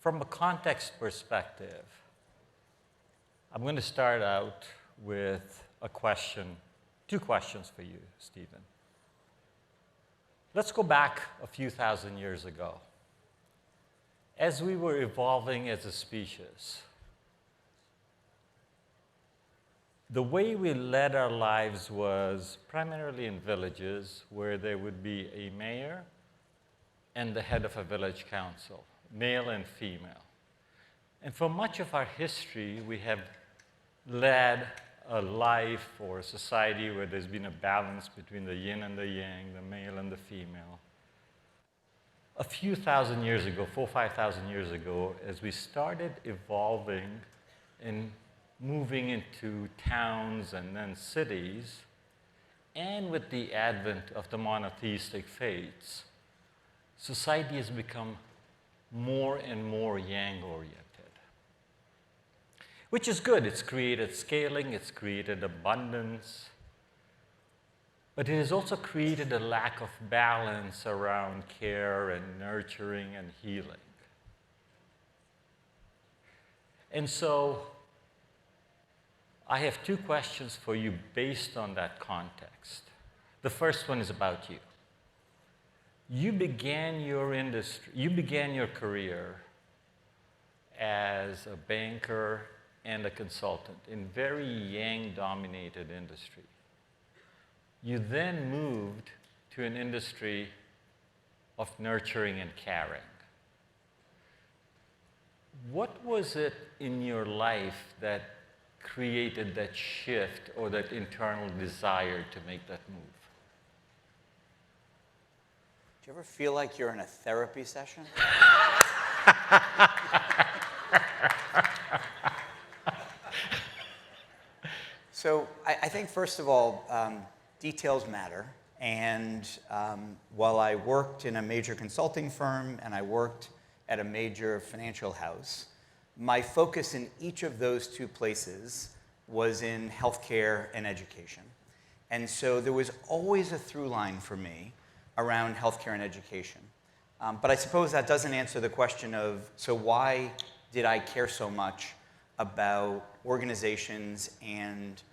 From a context perspective, I'm going to start out with a question, two questions for you, Stephen. Let's go back a few thousand years ago. As we were evolving as a species, the way we led our lives was primarily in villages where there would be a mayor and the head of a village council, male and female. And for much of our history, we have led a life or a society where there's been a balance between the yin and the yang, the male and the female. A few thousand years ago, 4,000 or 5,000 years ago, as we started evolving and moving into towns and then cities, and with the advent of the monotheistic faiths, society has become more and more yang-oriented. Which is good. It's created scaling, it's created abundance, but it has also created a lack of balance around care and nurturing and healing. And so I have two questions for you based on that context. The first one is about you. You began your career as a banker and a consultant in very yang-dominated industry. You then moved to an industry of nurturing and caring. What was it in your life that created that shift or that internal desire to make that move? Do you ever feel like you're in a therapy session? So I think, first of all, details matter. And while I worked in a major consulting firm and I worked at a major financial house, my focus in each of those two places was in healthcare and education. And so there was always a through line for me around healthcare and education. But I suppose that doesn't answer the question of, so why did I care so much about organizations and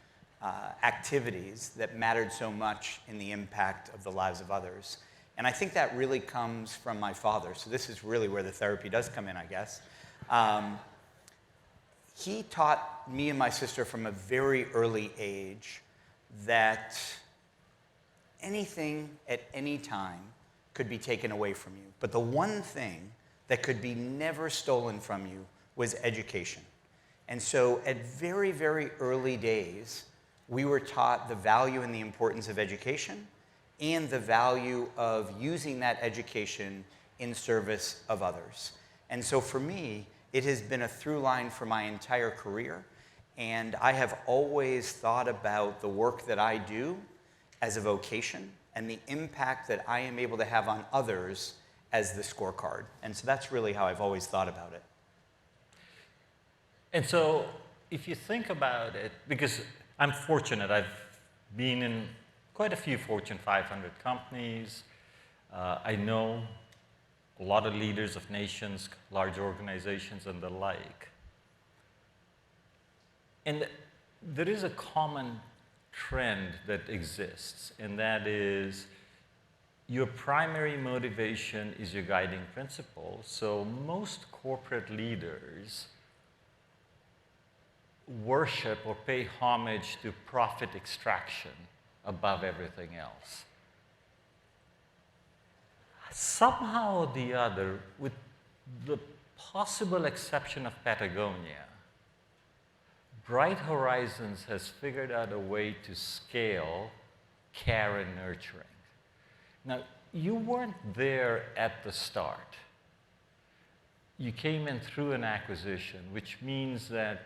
activities that mattered so much in the impact of the lives of others? And I think that really comes from my father. So this is really where the therapy does come in, I guess. He taught me and my sister from a very early age that anything at any time could be taken away from you. But the one thing that could be never stolen from you was education. And so at very, very early days, we were taught the value and the importance of education and the value of using that education in service of others. And so for me, it has been a through line for my entire career. And I have always thought about the work that I do as a vocation and the impact that I am able to have on others as the scorecard. And so that's really how I've always thought about it. And so if you think about it, because I'm fortunate, I've been in quite a few Fortune 500 companies. I know a lot of leaders of nations, large organizations, and the like. And there is a common trend that exists, and that is your primary motivation is your guiding principle. So most corporate leaders worship or pay homage to profit extraction above everything else. Somehow or the other, with the possible exception of Patagonia, Bright Horizons has figured out a way to scale care and nurturing. Now, you weren't there at the start. You came in through an acquisition, which means that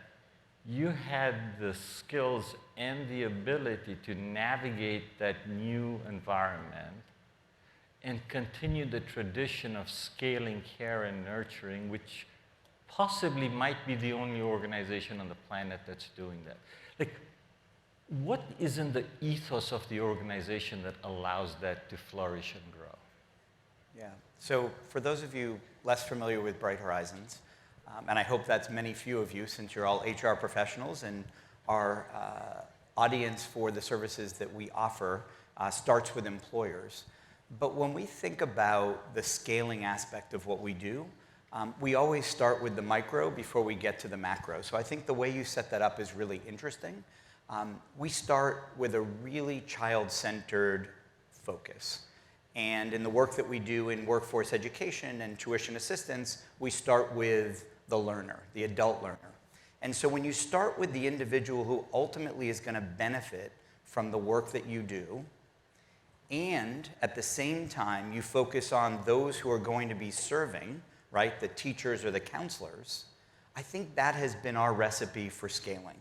you had the skills and the ability to navigate that new environment and continue the tradition of scaling care and nurturing, which possibly might be the only organization on the planet that's doing that. Like, what is in the ethos of the organization that allows that to flourish and grow? Yeah. So for those of you less familiar with Bright Horizons, and I hope that's many few of you since you're all HR professionals, and our audience for the services that we offer starts with employers. But when we think about the scaling aspect of what we do, we always start with the micro before we get to the macro. So I think the way you set that up is really interesting. We start with a really child-centered focus. And in the work that we do in workforce education and tuition assistance, we start with the learner, the adult learner. And so when you start with the individual who ultimately is going to benefit from the work that you do, and at the same time you focus on those who are going to be serving, right, the teachers or the counselors, I think that has been our recipe for scaling.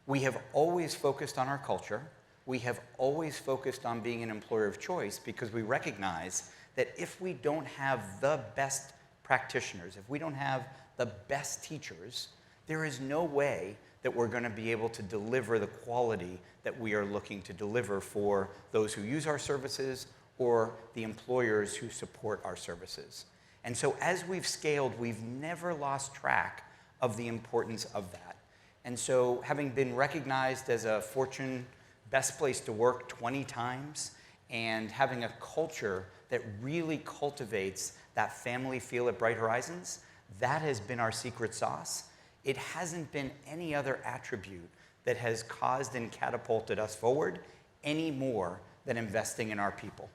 We have always focused on our culture. We have always focused on being an employer of choice because we recognize that if we don't have the best practitioners, if we don't have the best teachers, there is no way that we're going to be able to deliver the quality that we are looking to deliver for those who use our services or the employers who support our services. And so as we've scaled, we've never lost track of the importance of that. And so having been recognized as a Fortune Best Place to Work 20 times and having a culture that really cultivates that family feel at Bright Horizons, that has been our secret sauce. It hasn't been any other attribute that has caused and catapulted us forward any more than investing in our people.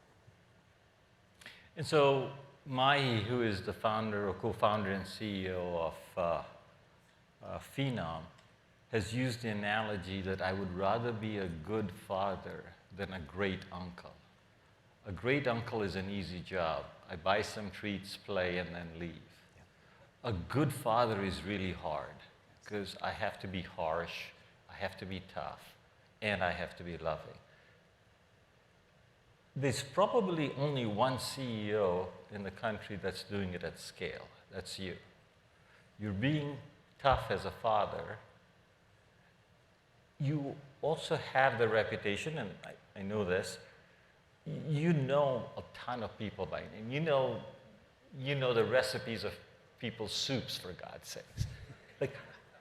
And so Mahi, who is the founder or co-founder and CEO of Phenom, has used the analogy that I would rather be a good father than a great uncle. A great uncle is an easy job. I buy some treats, play, and then leave. A good father is really hard because I have to be harsh, I have to be tough, and I have to be loving. There's probably only one CEO in the country that's doing it at scale. That's you. You're being tough as a father. You also have the reputation, and I know this, you know a ton of people by name. You know the recipes of people's soups, for God's sakes. Like,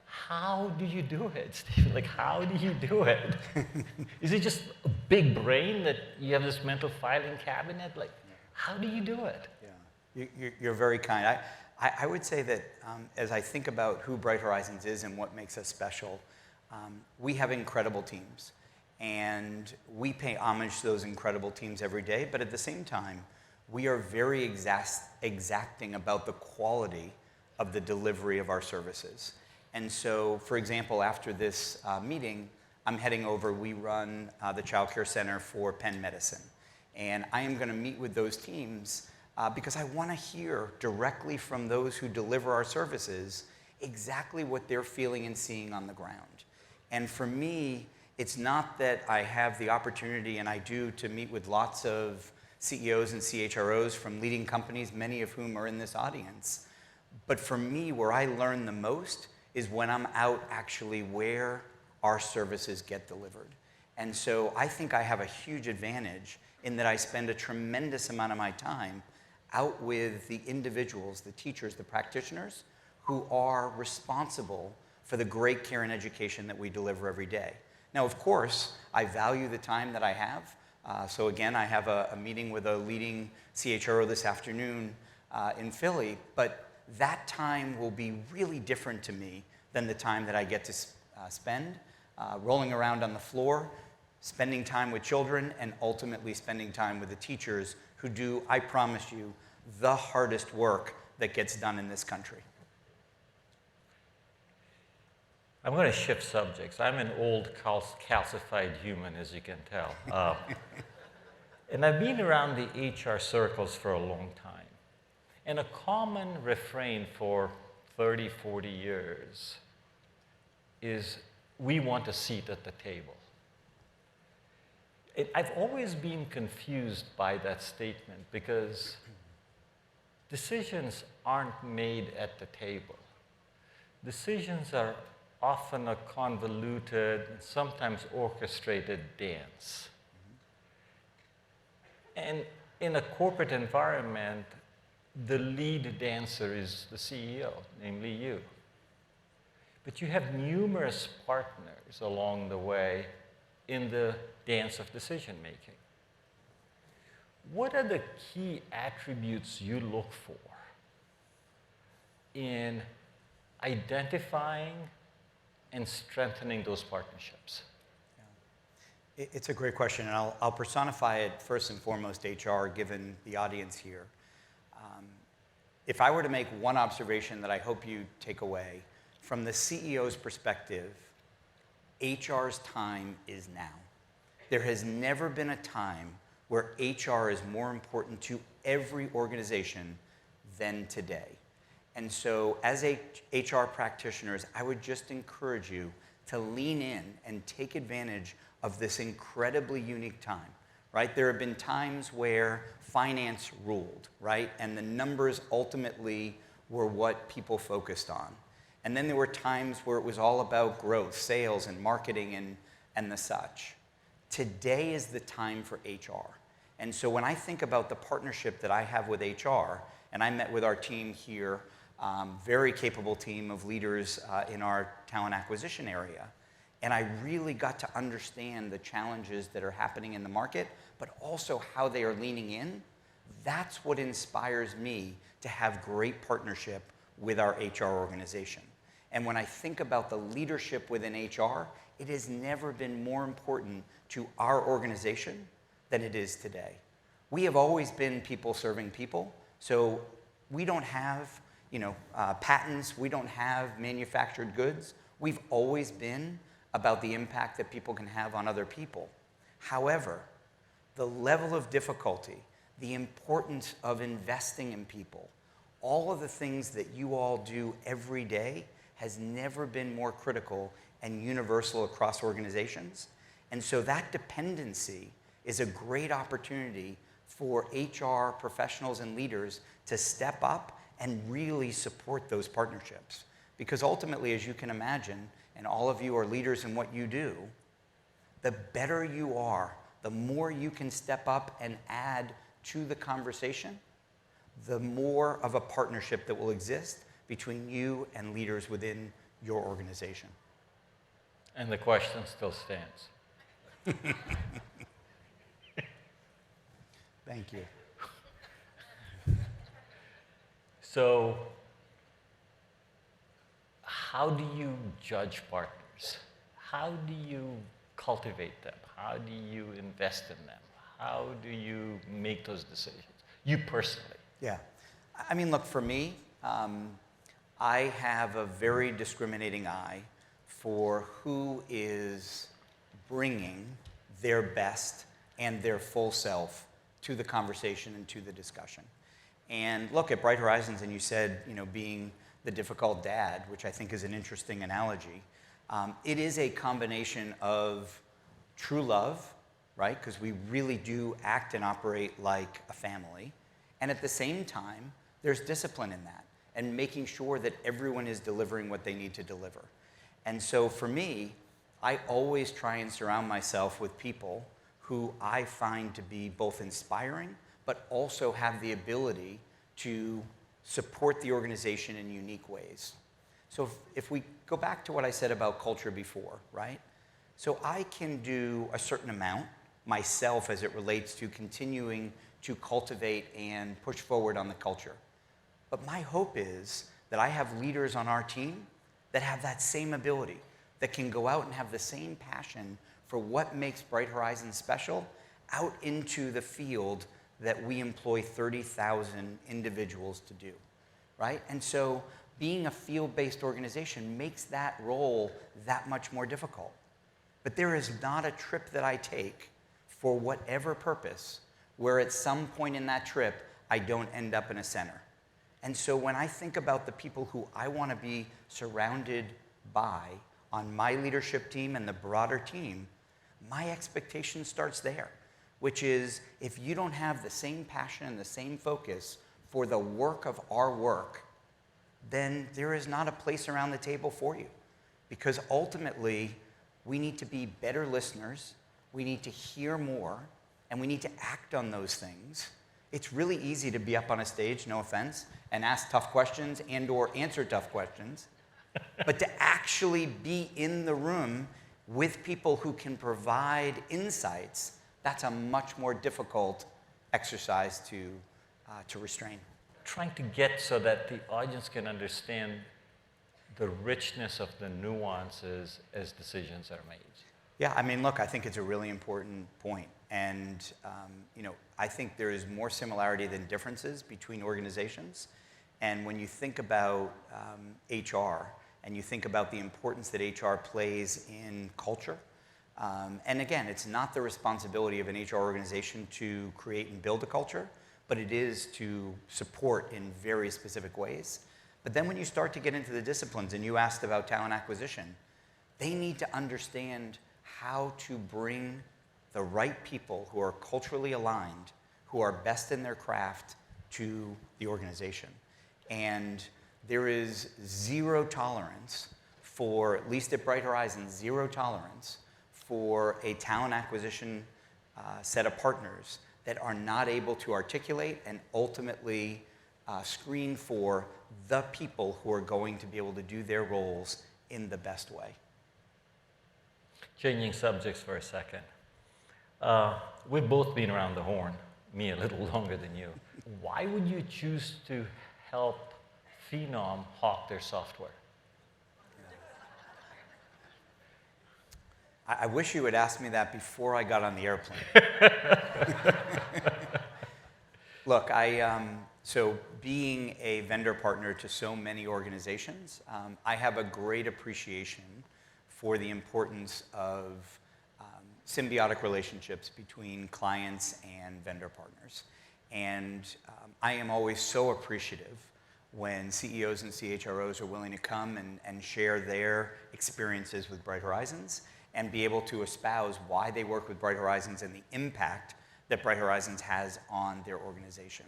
how do you do it, Stephen? Like, how do you do it? Is it just a big brain that you have this mental filing cabinet? Like, how do you do it? Yeah, you're very kind. I would say that as I think about who Bright Horizons is and what makes us special, we have incredible teams. And we pay homage to those incredible teams every day, but at the same time, we are very exacting about the quality of the delivery of our services. And so, for example, after this meeting, I'm heading over, we run the Child Care Center for Penn Medicine. And I am going to meet with those teams because I want to hear directly from those who deliver our services exactly what they're feeling and seeing on the ground. And for me, it's not that I have the opportunity, and I do, to meet with lots of CEOs and CHROs from leading companies, many of whom are in this audience. But for me, where I learn the most is when I'm out actually where our services get delivered. And so I think I have a huge advantage in that I spend a tremendous amount of my time out with the individuals, the teachers, the practitioners, who are responsible for the great care and education that we deliver every day. Now, of course, I value the time that I have. So again, I have a meeting with a leading CHRO this afternoon in Philly, but that time will be really different to me than the time that I get to spend rolling around on the floor, spending time with children, and ultimately spending time with the teachers who do, I promise you, the hardest work that gets done in this country. I'm going to shift subjects. I'm an old calcified human, as you can tell. And I've been around the HR circles for a long time. And a common refrain for 30, 40 years is, we want a seat at the table. I've always been confused by that statement because decisions aren't made at the table. Decisions are often a convoluted, sometimes orchestrated dance. And in a corporate environment, the lead dancer is the CEO, namely you. But you have numerous partners along the way in the dance of decision making. What are the key attributes you look for in identifying and strengthening those partnerships? It's a great question, and I'll personify it first and foremost HR, given the audience here. If I were to make one observation that I hope you take away, from the CEO's perspective, HR's time is now. There has never been a time where HR is more important to every organization than today. And so as HR practitioners, I would just encourage you to lean in and take advantage of this incredibly unique time, right? There have been times where finance ruled, right? And the numbers ultimately were what people focused on. And then there were times where it was all about growth, sales, and marketing and the such. Today is the time for HR. And so when I think about the partnership that I have with HR, and I met with our team here, very capable team of leaders in our talent acquisition area, and I really got to understand the challenges that are happening in the market, but also how they are leaning in. That's what inspires me to have great partnership with our HR organization. And when I think about the leadership within HR, it has never been more important to our organization than it is today. We have always been people serving people, so we don't have patents, we don't have manufactured goods. We've always been about the impact that people can have on other people. However, the level of difficulty, the importance of investing in people, all of the things that you all do every day has never been more critical and universal across organizations. And so that dependency is a great opportunity for HR professionals and leaders to step up and really support those partnerships. Because ultimately, as you can imagine, and all of you are leaders in what you do, the better you are, the more you can step up and add to the conversation, the more of a partnership that will exist between you and leaders within your organization. And the question still stands. Thank you. So, how do you judge partners? How do you cultivate them? How do you invest in them? How do you make those decisions? You personally. Yeah. I mean, look, for me, I have a very discriminating eye for who is bringing their best and their full self to the conversation and to the discussion. And look, at Bright Horizons, and you said, being the difficult dad, which I think is an interesting analogy, it is a combination of true love, right? Because we really do act and operate like a family. And at the same time, there's discipline in that and making sure that everyone is delivering what they need to deliver. And so for me, I always try and surround myself with people who I find to be both inspiring, but also have the ability to support the organization in unique ways. So if we go back to what I said about culture before, right? So I can do a certain amount myself as it relates to continuing to cultivate and push forward on the culture. But my hope is that I have leaders on our team that have that same ability, that can go out and have the same passion for what makes Bright Horizons special out into the field that we employ 30,000 individuals to do, right? And so being a field-based organization makes that role that much more difficult. But there is not a trip that I take for whatever purpose where at some point in that trip, I don't end up in a center. And so when I think about the people who I want to be surrounded by on my leadership team and the broader team, my expectation starts there, which is if you don't have the same passion and the same focus for the work of our work, then there is not a place around the table for you. Because ultimately, we need to be better listeners, we need to hear more, and we need to act on those things. It's really easy to be up on a stage, no offense, and ask tough questions and or answer tough questions. But to actually be in the room with people who can provide insights, that's a much more difficult exercise to restrain. Trying to get so that the audience can understand the richness of the nuances as decisions are made. Yeah, I mean, look, I think it's a really important point. And, I think there is more similarity than differences between organizations. And when you think about HR, and you think about the importance that HR plays in culture, and again, it's not the responsibility of an HR organization to create and build a culture, but it is to support in very specific ways. But then when you start to get into the disciplines, and you asked about talent acquisition, they need to understand how to bring the right people who are culturally aligned, who are best in their craft, to the organization. And there is zero tolerance for, at least at Bright Horizons, zero tolerance for a talent acquisition set of partners that are not able to articulate and ultimately screen for the people who are going to be able to do their roles in the best way. Changing subjects for a second. We've both been around the horn, me a little longer than you. Why would you choose to help Phenom hawk their software? I wish you had asked me that before I got on the airplane. Look, so being a vendor partner to so many organizations, I have a great appreciation for the importance of symbiotic relationships between clients and vendor partners. And I am always so appreciative when CEOs and CHROs are willing to come and share their experiences with Bright Horizons and be able to espouse why they work with Bright Horizons and the impact that Bright Horizons has on their organization.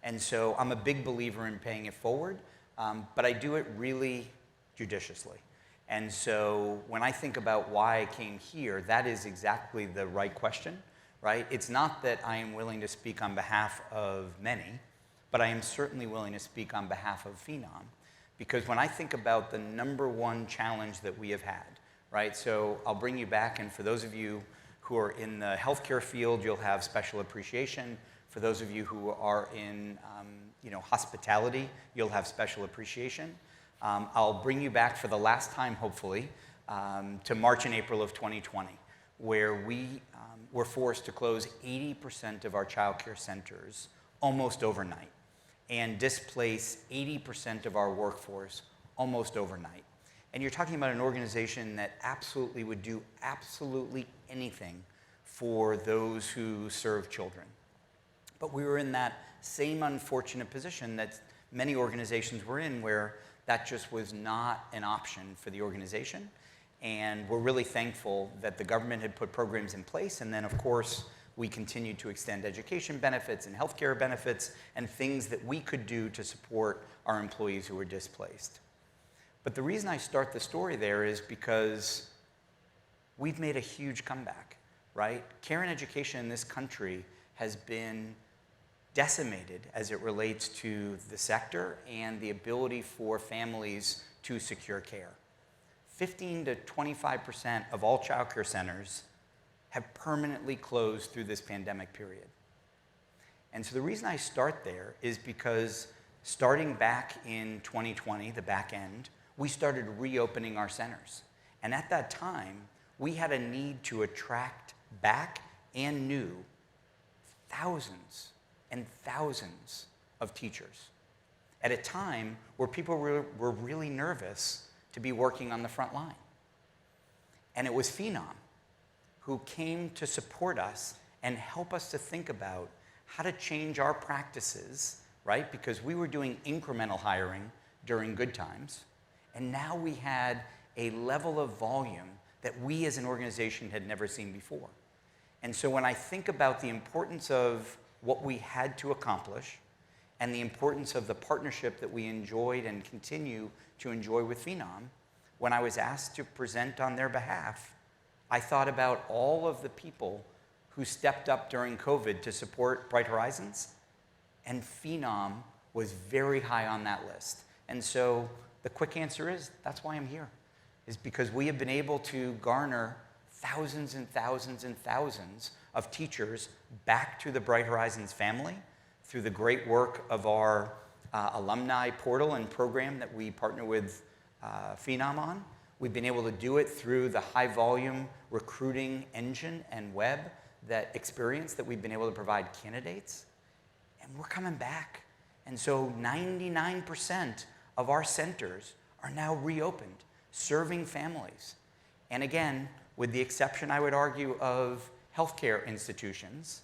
And so I'm a big believer in paying it forward, but I do it really judiciously. And so when I think about why I came here, that is exactly the right question, right? It's not that I am willing to speak on behalf of many, but I am certainly willing to speak on behalf of Phenom. Because when I think about the number one challenge that we have had, right? So I'll bring you back, and for those of you who are in the healthcare field, you'll have special appreciation. For those of you who are in hospitality, you'll have special appreciation. I'll bring you back for the last time, hopefully, to March and April of 2020, where we were forced to close 80% of our childcare centers almost overnight and displace 80% of our workforce almost overnight. And you're talking about an organization that absolutely would do absolutely anything for those who serve children. But we were in that same unfortunate position that many organizations were in, where that just was not an option for the organization. And we're really thankful that the government had put programs in place. And then, of course, we continued to extend education benefits and healthcare benefits and things that we could do to support our employees who were displaced. But the reason I start the story there is because we've made a huge comeback, right? Care and education in this country has been decimated as it relates to the sector and the ability for families to secure care. 15 to 25% of all childcare centers have permanently closed through this pandemic period. And so the reason I start there is because starting back in 2020, the back end, we started reopening our centers. And at that time, we had a need to attract back and new thousands and thousands of teachers at a time where people were really nervous to be working on the front line. And it was Phenom who came to support us and help us to think about how to change our practices, right? Because we were doing incremental hiring during good times, and now we had a level of volume that we as an organization had never seen before. And so when I think about the importance of what we had to accomplish and the importance of the partnership that we enjoyed and continue to enjoy with Phenom, when I was asked to present on their behalf, I thought about all of the people who stepped up during COVID to support Bright Horizons, And Phenom was very high on that list. And so the quick answer is, that's why I'm here, is because we have been able to garner thousands and thousands and thousands of teachers back to the Bright Horizons family through the great work of our alumni portal and program that we partner with Phenom on. We've been able to do it through the high volume recruiting engine and web experience that we've been able to provide candidates. And we're coming back. And so 99% of our centers are now reopened, serving families. And again, with the exception, I would argue, of healthcare institutions,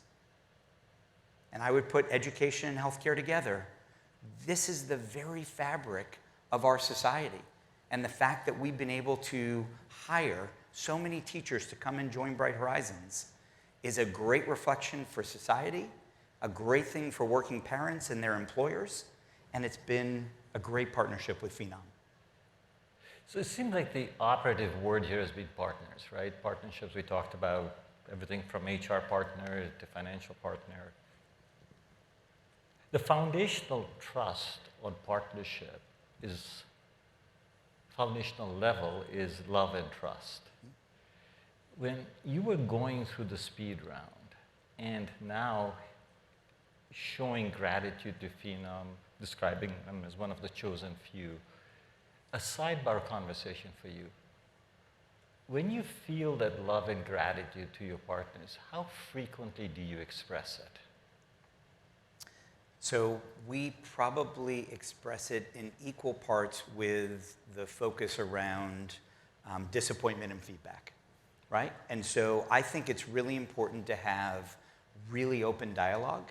and I would put education and healthcare together, this is the very fabric of our society. And the fact that we've been able to hire so many teachers to come and join Bright Horizons is a great reflection for society, a great thing for working parents and their employers, and it's been a great partnership with Phenom. So it seems like the operative word here has been partners, right? Partnerships, we talked about everything from HR partner to financial partner. The foundational trust or partnership is, foundational level is love and trust. When you were going through the speed round and now showing gratitude to Phenom, describing them as one of the chosen few, a sidebar conversation for you. When you feel that love and gratitude to your partners, how frequently do you express it? So we probably express it in equal parts with the focus around disappointment and feedback, right? And so I think it's really important to have really open dialogue.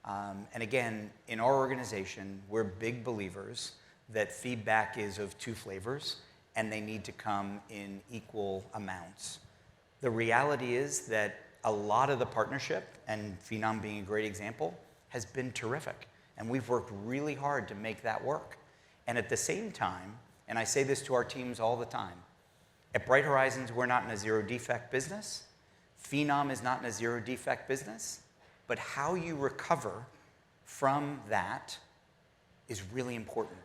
And again, in our organization, we're big believers that feedback is of two flavors, and they need to come in equal amounts. The reality is that a lot of the partnership, and Phenom being a great example, has been terrific. And we've worked really hard to make that work. And at the same time, and I say this to our teams all the time, at Bright Horizons, we're not in a zero defect business. Phenom is not in a zero defect business. But how you recover from that is really important.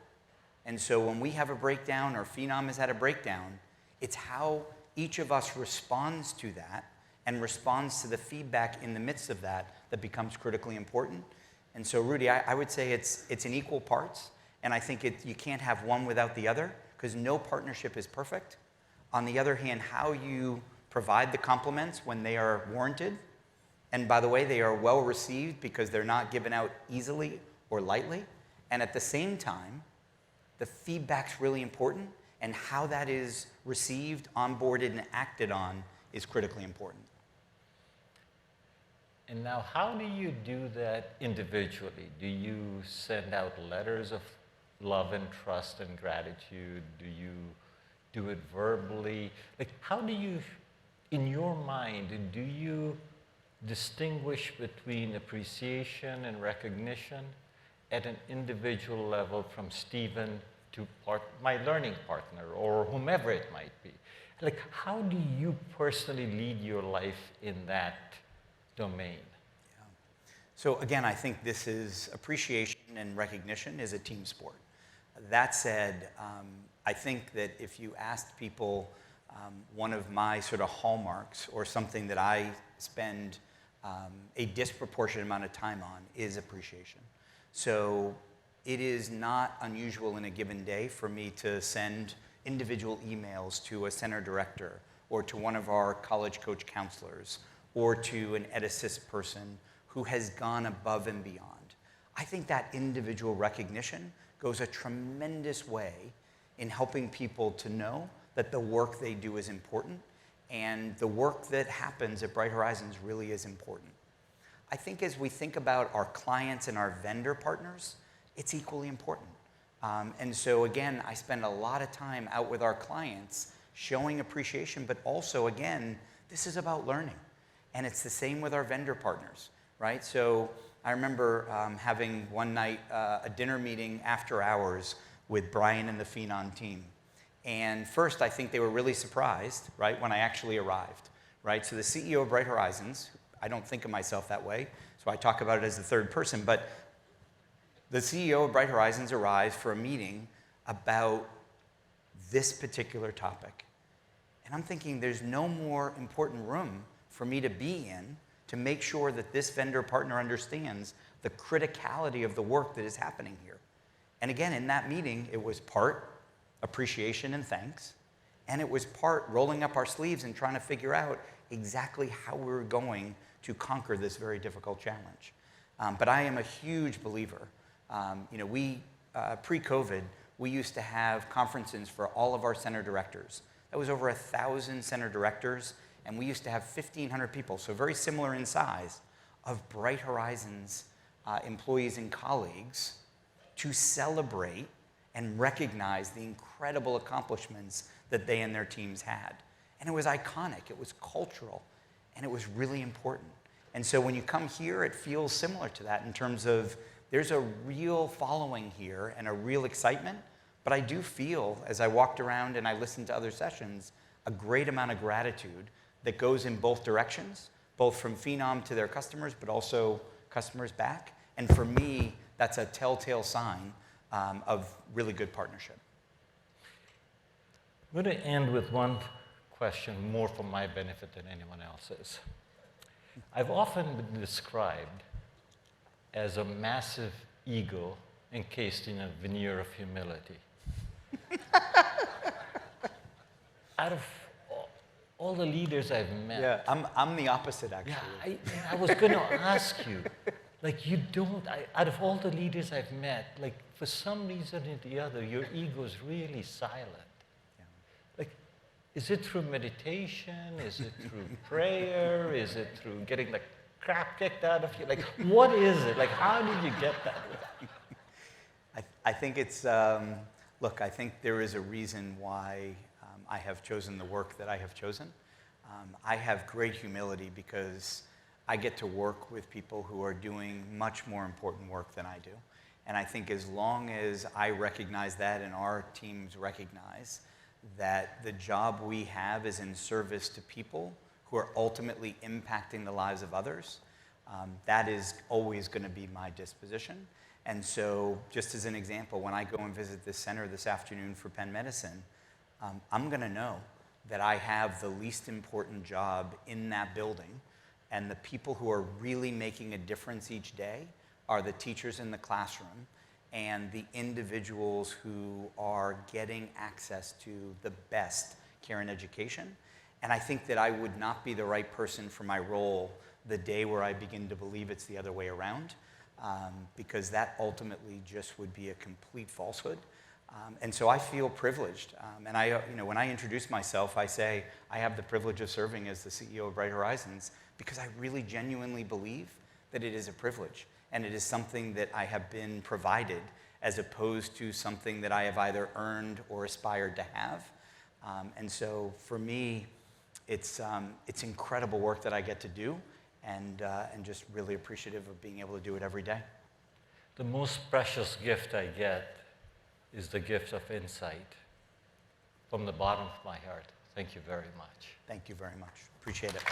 And so when we have a breakdown or Phenom has had a breakdown, it's how each of us responds to that and responds to the feedback in the midst of that that becomes critically important. And so, Rudy, I would say it's in equal parts, and I think you can't have one without the other, because no partnership is perfect. On the other hand, how you provide the compliments when they are warranted, and by the way, they are well received because they're not given out easily or lightly, and at the same time, the feedback's really important, and how that is received, onboarded, and acted on is critically important. And now, how do you do that individually? Do you send out letters of love and trust and gratitude? Do you do it verbally? Like, how do you, in your mind, do you distinguish between appreciation and recognition at an individual level from Stephen to my learning partner or whomever it might be? Like, how do you personally lead your life in that domain? Yeah. So again, I think this is appreciation and recognition is a team sport. That said, I think that if you asked people, one of my sort of hallmarks or something that I spend a disproportionate amount of time on is appreciation. So it is not unusual in a given day for me to send individual emails to a center director or to one of our college coach counselors or to an EdAssist person who has gone above and beyond. I think that individual recognition goes a tremendous way in helping people to know that the work they do is important and the work that happens at Bright Horizons really is important. I think as we think about our clients and our vendor partners, it's equally important. And so again, I spend a lot of time out with our clients showing appreciation, but also again, this is about learning. And it's the same with our vendor partners, right? So I remember having one night a dinner meeting after hours with Brian and the Phenom team. And first, I think they were really surprised, right, when I actually arrived, right? So the CEO of Bright Horizons, I don't think of myself that way, so I talk about it as the third person, but the CEO of Bright Horizons arrives for a meeting about this particular topic. And I'm thinking there's no more important room for me to be in to make sure that this vendor partner understands the criticality of the work that is happening here. And again, in that meeting, it was part appreciation and thanks, and it was part rolling up our sleeves and trying to figure out exactly how we were going to conquer this very difficult challenge. But I am a huge believer. Pre-COVID, we used to have conferences for all of our center directors. That was over 1,000 center directors, and we used to have 1,500 people, so very similar in size, of Bright Horizons employees and colleagues to celebrate and recognize the incredible accomplishments that they and their teams had. And it was iconic, it was cultural, and it was really important. And so when you come here, it feels similar to that in terms of there's a real following here and a real excitement, but I do feel, as I walked around and I listened to other sessions, a great amount of gratitude that goes in both directions, both from Phenom to their customers, but also customers back. And for me, that's a telltale sign of really good partnership. I'm going to end with one question more for my benefit than anyone else's. I've often been described as a massive ego encased in a veneer of humility. Out of all the leaders I've met. Yeah, I'm the opposite, actually. Yeah, I was going to ask you, out of all the leaders I've met, for some reason or the other, your ego is really silent. Is it through meditation? Is it through prayer? Is it through getting the crap kicked out of you? What is it? How did you get that? I think it's, look, I think there is a reason why I have chosen the work that I have chosen. I have great humility because I get to work with people who are doing much more important work than I do. And I think as long as I recognize that and our teams recognize that the job we have is in service to people who are ultimately impacting the lives of others, that is always going to be my disposition. And so, just as an example, when I go and visit this center this afternoon for Penn Medicine, I'm going to know that I have the least important job in that building, and the people who are really making a difference each day are the teachers in the classroom and the individuals who are getting access to the best care and education. And I think that I would not be the right person for my role the day where I begin to believe it's the other way around, because that ultimately just would be a complete falsehood. And so I feel privileged. And when I introduce myself, I say I have the privilege of serving as the CEO of Bright Horizons because I really genuinely believe that it is a privilege. And it is something that I have been provided as opposed to something that I have either earned or aspired to have. And so for me, it's incredible work that I get to do and just really appreciative of being able to do it every day. The most precious gift I get is the gift of insight from the bottom of my heart. Thank you very much. Thank you very much. Appreciate it.